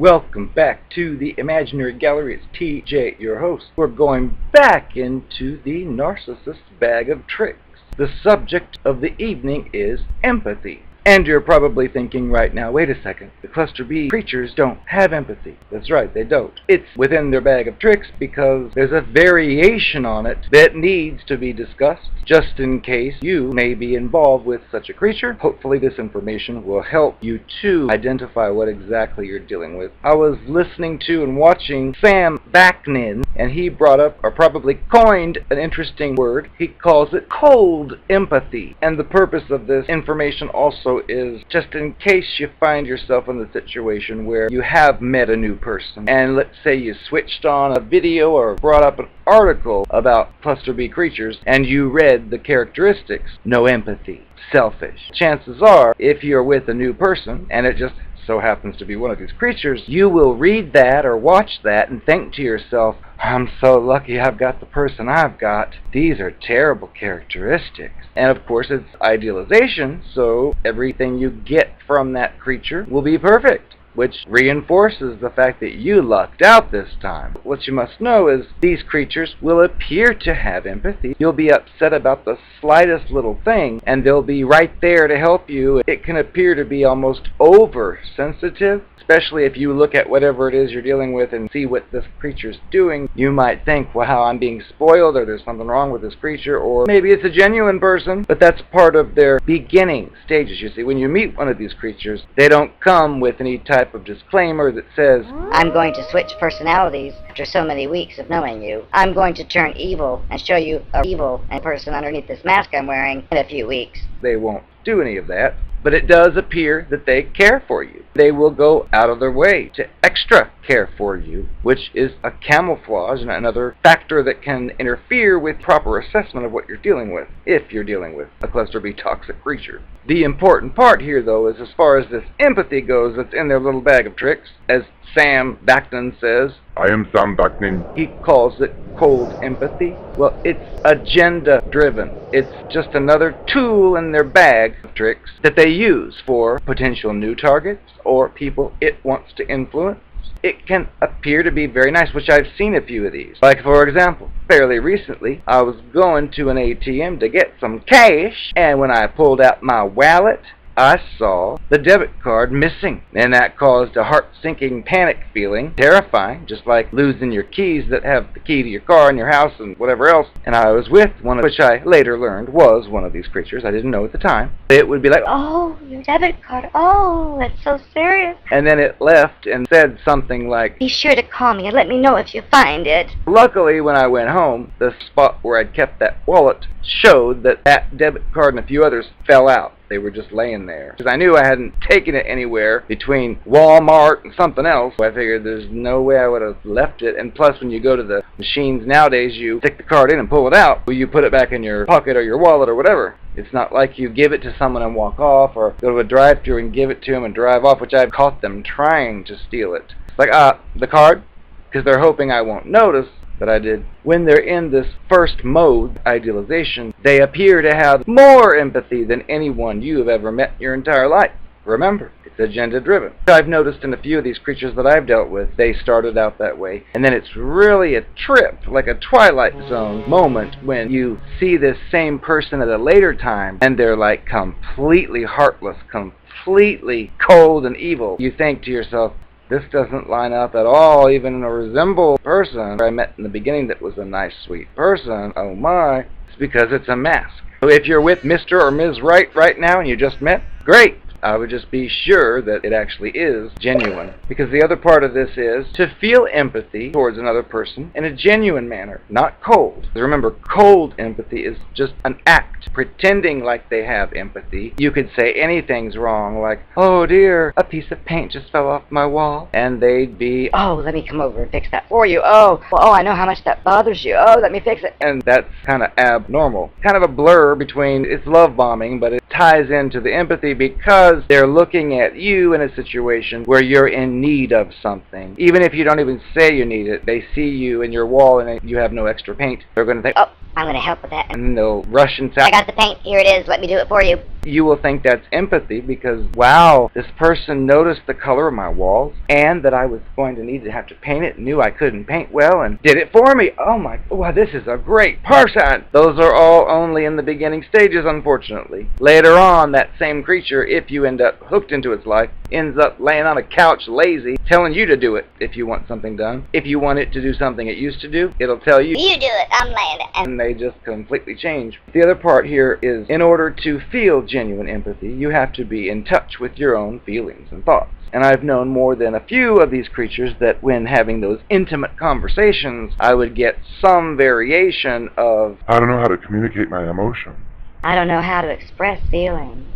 Welcome back to the Imaginary Gallery. It's TJ, your host. We're going back into the Narcissist Bag of Tricks. The subject of the evening is empathy. And you're probably thinking right now, wait a second, the Cluster B creatures don't have empathy. That's right, they don't. It's within their bag of tricks because there's a variation on it that needs to be discussed just in case you may be involved with such a creature. Hopefully this information will help you to identify what exactly you're dealing with. I was listening to and watching Sam Vaknin, and he brought up, or probably coined, an interesting word. He calls it cold empathy. And the purpose of this information also is just in case you find yourself in the situation where you have met a new person, and let's say you switched on a video or brought up an article about Cluster B creatures, and you read the characteristics: no empathy, selfish. Chances are, if you're with a new person, and it just so happens to be one of these creatures, you will read that or watch that and think to yourself, I'm so lucky I've got the person I've got. These are terrible characteristics. And of course it's idealization, so everything you get from that creature will be perfect, which reinforces the fact that you lucked out this time. What you must know is these creatures will appear to have empathy. You'll be upset about the slightest little thing, and they'll be right there to help you. It can appear to be almost oversensitive, especially if you look at whatever it is you're dealing with and see what this creature's doing. You might think, wow, I'm being spoiled, or there's something wrong with this creature, or maybe it's a genuine person, but that's part of their beginning stages. You see, when you meet one of these creatures, they don't come with any type of disclaimer that says, I'm going to switch personalities after so many weeks of knowing you. I'm going to turn evil and show you a evil person underneath this mask I'm wearing in a few weeks. They won't do any of that. But it does appear that they care for you. They will go out of their way to extra care for you, which is a camouflage and another factor that can interfere with proper assessment of what you're dealing with, if you're dealing with a Cluster B toxic creature. The important part here, though, is as far as this empathy goes that's in their little bag of tricks, as Sam Vaknin says, I am Sam Vaknin. He calls it cold empathy. Well, it's agenda-driven. It's just another tool in their bag of tricks that they use for potential new targets or people it wants to influence. It can appear to be very nice, which I've seen a few of these. Like, for example, fairly recently, I was going to an ATM to get some cash, and when I pulled out my wallet, I saw the debit card missing, and that caused a heart-sinking panic feeling, terrifying, just like losing your keys that have the key to your car and your house and whatever else. And I was with one of which I later learned was one of these creatures. I didn't know at the time. It would be like, oh, your debit card, oh, that's so serious. And then it left and said something like, be sure to call me and let me know if you find it. Luckily, when I went home, the spot where I'd kept that wallet showed that that debit card and a few others fell out. They were just laying there. Because I knew I hadn't taken it anywhere between Walmart and something else. So I figured there's no way I would have left it. And plus, when you go to the machines nowadays, you stick the card in and pull it out. Well, you put it back in your pocket or your wallet or whatever. It's not like you give it to someone and walk off, or go to a drive-thru and give it to them and drive off, which I've caught them trying to steal it. Like, the card? Because they're hoping I won't notice. But I did. When they're in this first mode, idealization, they appear to have more empathy than anyone you have ever met in your entire life. Remember, it's agenda-driven. I've noticed in a few of these creatures that I've dealt with, they started out that way, and then it's really a trip, like a Twilight Zone moment, when you see this same person at a later time, and they're like completely heartless, completely cold and evil. You think to yourself, this doesn't line up at all, even resemble a person I met in the beginning that was a nice, sweet person. Oh my. It's because it's a mask. So if you're with Mr. or Ms. right now and you just met, great. I would just be sure that it actually is genuine. Because the other part of this is to feel empathy towards another person in a genuine manner, not cold. Remember, cold empathy is just an act, pretending like they have empathy. You could say anything's wrong, like, oh dear, a piece of paint just fell off my wall. And they'd be, oh, let me come over and fix that for you. Oh, well, I know how much that bothers you. Oh, let me fix it. And that's kind of abnormal. Kind of a blur between, it's love bombing, but it ties into the empathy because they're looking at you in a situation where you're in need of something. Even if you don't even say you need it, they see you in your wall and you have no extra paint. They're going to think, oh, I'm going to help with that. And they'll rush inside. I got the paint. Here it is. Let me do it for you. you will think that's empathy because, wow, this person noticed the color of my walls and that I was going to need to have to paint it, knew I couldn't paint well, and did it for me. Oh my, wow, this is a great person. Those are all only in the beginning stages, unfortunately. Later on, that same creature, if you end up hooked into its life, ends up laying on a couch lazy, telling you to do it if you want something done. If you want it to do something it used to do, it'll tell you, You do it, I'm laying it. and they just completely change. The other part here is, in order to feel genuine empathy, you have to be in touch with your own feelings and thoughts. And I've known more than a few of these creatures that when having those intimate conversations, I would get some variation of, I don't know how to communicate my emotions. I don't know how to express feelings.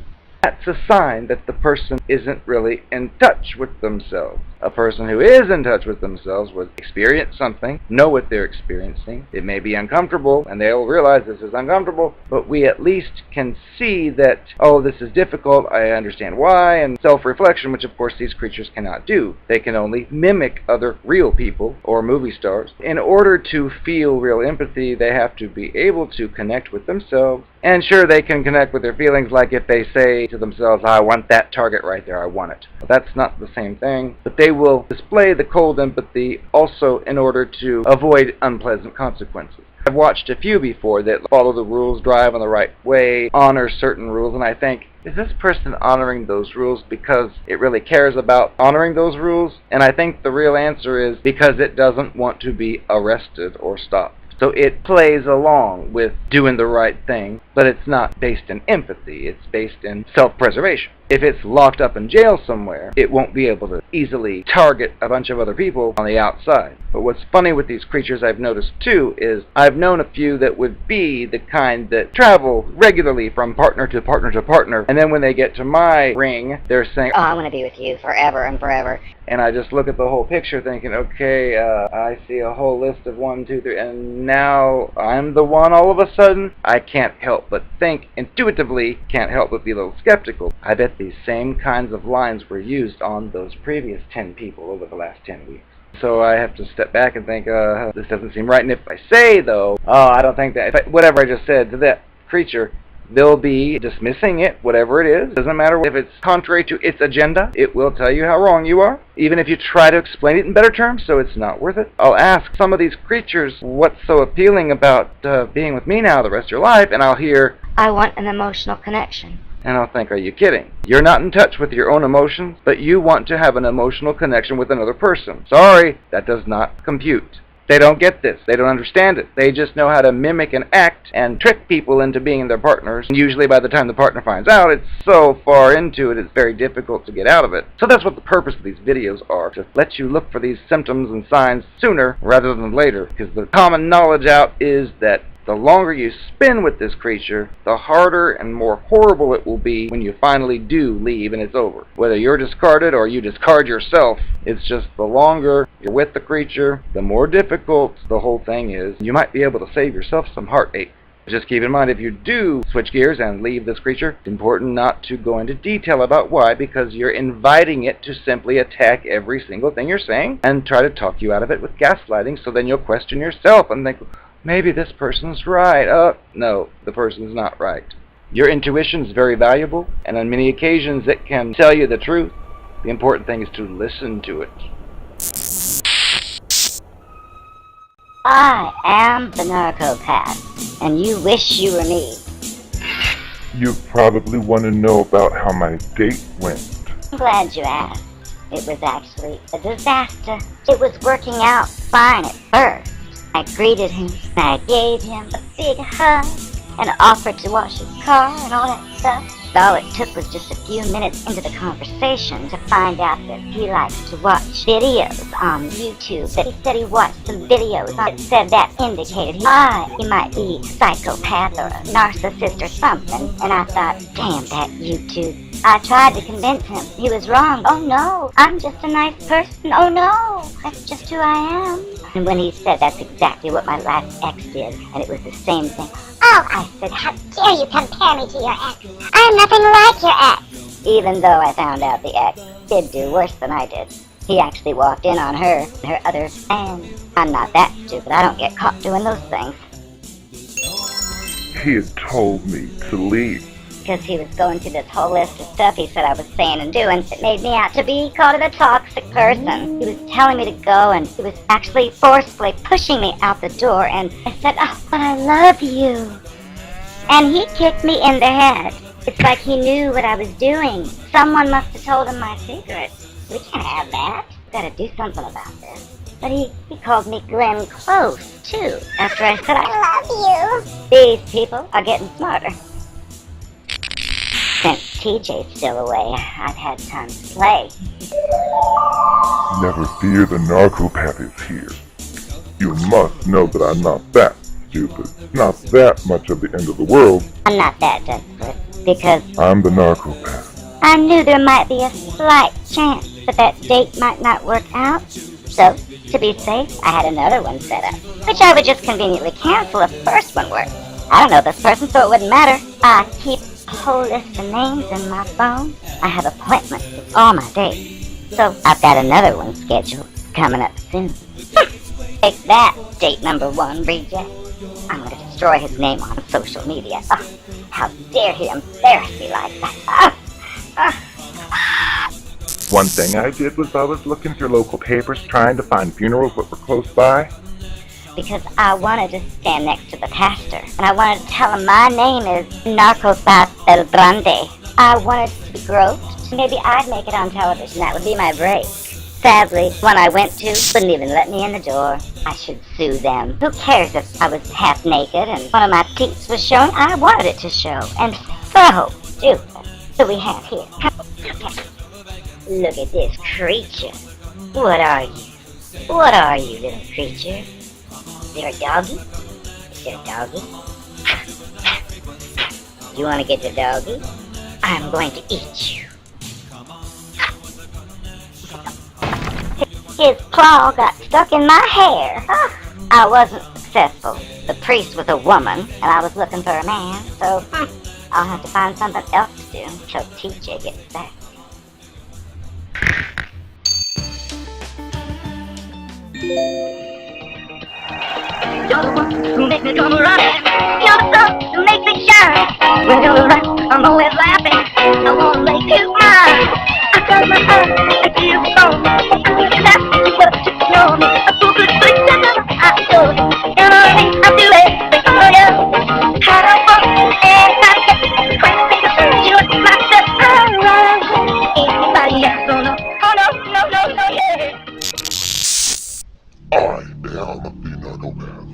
that's a sign that the person isn't really in touch with themselves. A person who is in touch with themselves would experience something, know what they're experiencing. It may be uncomfortable, and they'll realize this is uncomfortable, but we at least can see that, oh, this is difficult, I understand why, and self-reflection, which of course these creatures cannot do. They can only mimic other real people or movie stars. In order to feel real empathy, they have to be able to connect with themselves, and sure, they can connect with their feelings, like if they say to themselves, I want that target right there, I want it. That's not the same thing, but they will display the cold empathy also in order to avoid unpleasant consequences. I've watched a few before that follow the rules, drive in the right way, honor certain rules, and I think, is this person honoring those rules because it really cares about honoring those rules? And I think the real answer is because it doesn't want to be arrested or stopped. So it plays along with doing the right thing, but it's not based in empathy, it's based in self-preservation. If it's locked up in jail somewhere, it won't be able to easily target a bunch of other people on the outside. But what's funny with these creatures I've noticed too is I've known a few that would be the kind that travel regularly from partner to partner to partner, and then when they get to my ring, they're saying, Oh, I want to be with you forever and forever. and I just look at the whole picture thinking, okay, I see a whole list of 1, 2, 3, and now I'm the one all of a sudden. I can't help but think, intuitively, can't help but be a little skeptical. I bet these same kinds of lines were used on those previous 10 people over the last 10 weeks. So I have to step back and think, this doesn't seem right. And if I say, though, oh, I don't think that, whatever I just said to that creature, they'll be dismissing it, whatever it is. Doesn't matter if it's contrary to its agenda. It will tell you how wrong you are, even if you try to explain it in better terms, so it's not worth it. I'll ask some of these creatures what's so appealing about being with me now the rest of your life, and I'll hear, I want an emotional connection. and I'll think, are you kidding? You're not in touch with your own emotions, but you want to have an emotional connection with another person. Sorry, that does not compute. They don't get this. They don't understand it. They just know how to mimic and act and trick people into being their partners. And usually by the time the partner finds out, it's so far into it, it's very difficult to get out of it. So that's what the purpose of these videos are, to let you look for these symptoms and signs sooner rather than later. Because the common knowledge out is that the longer you spend with this creature, the harder and more horrible it will be when you finally do leave and it's over. Whether you're discarded or you discard yourself, it's just the longer you're with the creature, the more difficult the whole thing is. You might be able to save yourself some heartache. Just keep in mind, if you do switch gears and leave this creature, it's important not to go into detail about why, because you're inviting it to simply attack every single thing you're saying and try to talk you out of it with gaslighting, so then you'll question yourself and think, maybe this person's right. No, the person's not right. Your intuition is very valuable, and on many occasions it can tell you the truth. The important thing is to listen to it. I am the Narcopath, and you wish you were me. You probably want to know about how my date went. I'm glad you asked. It was actually a disaster. It was working out fine at first. I greeted him, and I gave him a big hug, and offered to wash his car and all that stuff. All it took was just a few minutes into the conversation to find out that he likes to watch videos on YouTube, that he said he watched some videos that said that indicated he might be a psychopath or a narcissist or something, and I thought, damn that YouTube. I tried to convince him he was wrong. Oh no, I'm just a nice person. Oh no, that's just who I am. And when he said that's exactly what my last ex did, and it was the same thing. Oh, I said, how dare you compare me to your ex? I'm nothing like your ex. Even though I found out the ex did do worse than I did. He actually walked in on her and her other fans. I'm not that stupid. I don't get caught doing those things. He had told me to leave. because he was going through this whole list of stuff he said I was saying and doing. It made me out to be, he called it a toxic person. He was telling me to go, and he was actually forcefully pushing me out the door, and I said, oh, but I love you. And he kicked me in the head. It's like he knew what I was doing. Someone must have told him my secret. We can't have that. We gotta do something about this. But he called me Glenn Close, too, after I said I love you. These people are getting smarter. Since TJ's still away, I've had time to play. Never fear, the Narcopath is here. You must know that I'm not that stupid. Not that much of the end of the world. I'm not that desperate, because I'm the Narcopath. I knew there might be a slight chance that date might not work out. So, to be safe, I had another one set up, which I would just conveniently cancel if the first one worked. I don't know this person, so it wouldn't matter. I keep a whole list of names in my phone. I have appointments with all my dates. So, I've got another one scheduled, coming up soon. Take that, date number 1, reject. I'm going to destroy his name on social media. Oh, how dare he embarrass me like that. One thing I did was I was looking through local papers trying to find funerals that were close by. Because I wanted to stand next to the pastor, and I wanted to tell him my name is Narcopath El Grande. I wanted to be groped. Maybe I'd make it on television. That would be my break. Sadly, one I went to wouldn't even let me in the door. I should sue them. Who cares if I was half naked and one of my teats was showing? I wanted it to show. And so stupid. What do we have here? Look at this creature. What are you? What are you, little creature? Is there a doggy? Is there a doggy? You want to get the doggy? I'm going to eat you. His claw got stuck in my hair. I wasn't successful. The priest was a woman, and I was looking for a man, so I'll have to find something else to do until TJ gets back. You're the one who make me come running. You're the sun who makes me shine. When you're around, I'm always laughing. I wanna make you mine. I close my eyes and feel the phone. I can ask you what you know me. A fool could sleep and never I told you. You know what I mean? I do everything for you. How do I walk and I get crazy? You look myself around. Anybody else don't know? Oh no, yeah. I am the Narcopath.